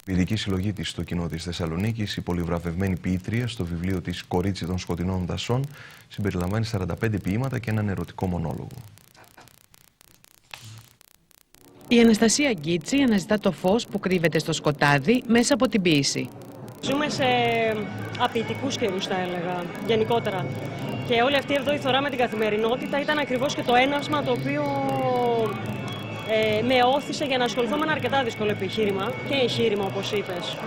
Ειδική συλλογή της στο κοινό της Θεσσαλονίκης, η πολυβραβευμένη ποιήτρια στο βιβλίο της «Κορίτσι των σκοτεινών δασών» συμπεριλαμβάνει 45 ποίηματα και έναν ερωτικό μονόλογο. Η Αναστασία Γκίτση αναζητά το φως που κρύβεται στο σκοτάδι μέσα από την ποίηση. Ζούμε σε απειητικούς καιρούς, θα έλεγα, γενικότερα. Και όλη αυτή εδώ η θωρά με την καθημερινότητα ήταν ακριβώς και το έναυσμα το οποίο με όθησε για να ασχοληθώ με ένα αρκετά δύσκολο επιχείρημα και εγχείρημα, όπως είπες.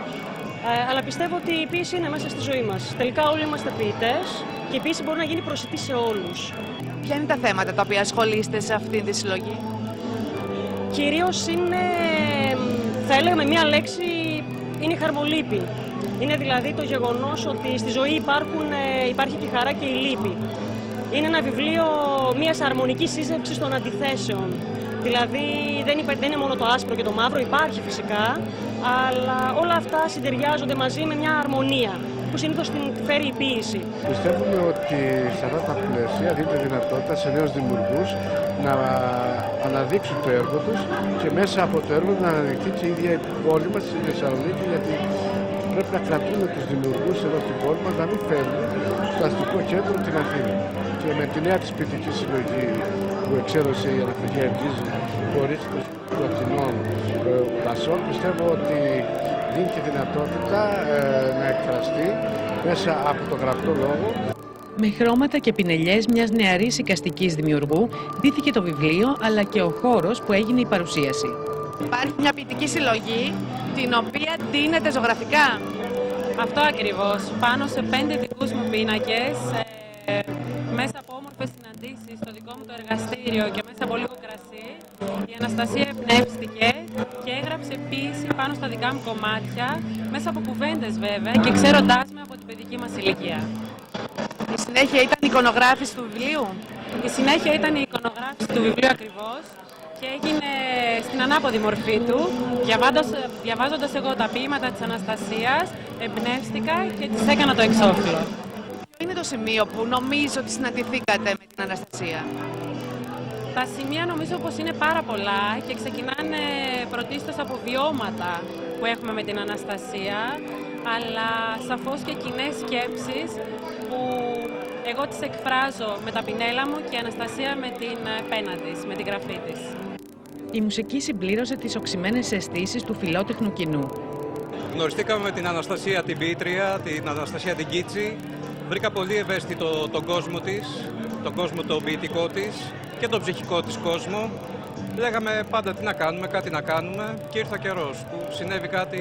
Αλλά πιστεύω ότι η ποίηση είναι μέσα στη ζωή μας. Τελικά όλοι είμαστε ποιητές και η ποίηση μπορεί να γίνει προσιτή σε όλους. Ποια είναι τα θέματα τα οποία ασχολείστε σε αυτή τη συλλογή? Κυρίως είναι, θα έλεγα με μία λέξη, είναι η χαρμολύπη. Είναι δηλαδή το γεγονός ότι στη ζωή υπάρχει και η χαρά και η λύπη. Είναι ένα βιβλίο μιας αρμονικής σύζευξης των αντιθέσεων. Δηλαδή δεν είναι μόνο το άσπρο και το μαύρο, υπάρχει φυσικά, αλλά όλα αυτά συντεριάζονται μαζί με μια αρμονία που συνήθως την φέρει η ποίηση. Πιστεύουμε ότι σε αυτά τα πλαίσια δίνεται δυνατότητα σε νέους δημιουργούς να αναδείξουν το έργο τους και μέσα από το έργο να αναδειχθεί και η ίδια η πόλη μας, η Θεσσαλονίκη, γιατί πρέπει να κρατούμε τους δημιουργούς εδώ στην πόλη μας, να μην φέρνουν στο αστικό κέντρο την Αθήνα. Και με τη νέα της ποιητική συλλογή που εξέδωσε η Αναστασία Γκίτση, «Κορίτσι των σκοτεινών δασών», πιστεύω ότι δίνει τη δυνατότητα να εκφραστεί μέσα από το γραπτό λόγο. Με χρώματα και πινελιές μιας νεαρής εικαστικής δημιουργού ντύθηκε το βιβλίο, αλλά και ο χώρος που έγινε η παρουσίαση. Υπάρχει μια ποιητική συλλογή την οποία ντύνεται ζωγραφικά. Αυτό ακριβώς. Πάνω σε 5 δικούς μου πίνακες, μέσα από όμορφες συναντήσεις στο δικό μου το εργαστήριο και μέσα από λίγο κρασί, η Αναστασία εμπνεύστηκε και έγραψε ποίηση πάνω στα δικά μου κομμάτια, μέσα από κουβέντες βέβαια και ξέροντάς με από την παιδική μας ηλικία. Η συνέχεια ήταν η εικονογράφηση του βιβλίου. Η συνέχεια ήταν η εικονογράφηση του βιβλίου ακριβώς και έγινε στην ανάποδη μορφή του. Διαβάζοντας εγώ τα ποίηματα της Αναστασίας, εμπνεύστηκα και της έκανα το εξώφυλλο. Ποιο είναι το σημείο που νομίζω ότι συναντηθήκατε με την Αναστασία? Τα σημεία νομίζω πως είναι πάρα πολλά και ξεκινάνε πρωτίστως από βιώματα που έχουμε με την Αναστασία, αλλά σαφώς και κοινές σκέψεις που εγώ τις εκφράζω με τα πινέλα μου και η Αναστασία με την πένα της, με την γραφή της. Η μουσική συμπλήρωσε τις οξυμένες αισθήσεις του φιλότεχνου κοινού. Γνωριστήκαμε με την Αναστασία την ποιήτρια, την Αναστασία την Γκίτση. Βρήκα πολύ ευαίσθητο τον κόσμο της, τον κόσμο τον ποιητικό της και τον ψυχικό της κόσμο. Λέγαμε πάντα τι να κάνουμε, κάτι να κάνουμε και ήρθε ο καιρός που συνέβη κάτι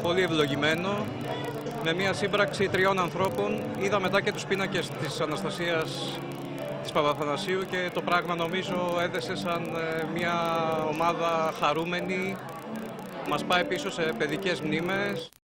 πολύ ευλογημένο. Με μια σύμπραξη 3 ανθρώπων είδα μετά και τους πίνακες της Αναστασίας της Παπαθανασίου και το πράγμα νομίζω έδεσε σαν μια ομάδα χαρούμενη. Μας πάει πίσω σε παιδικές μνήμες.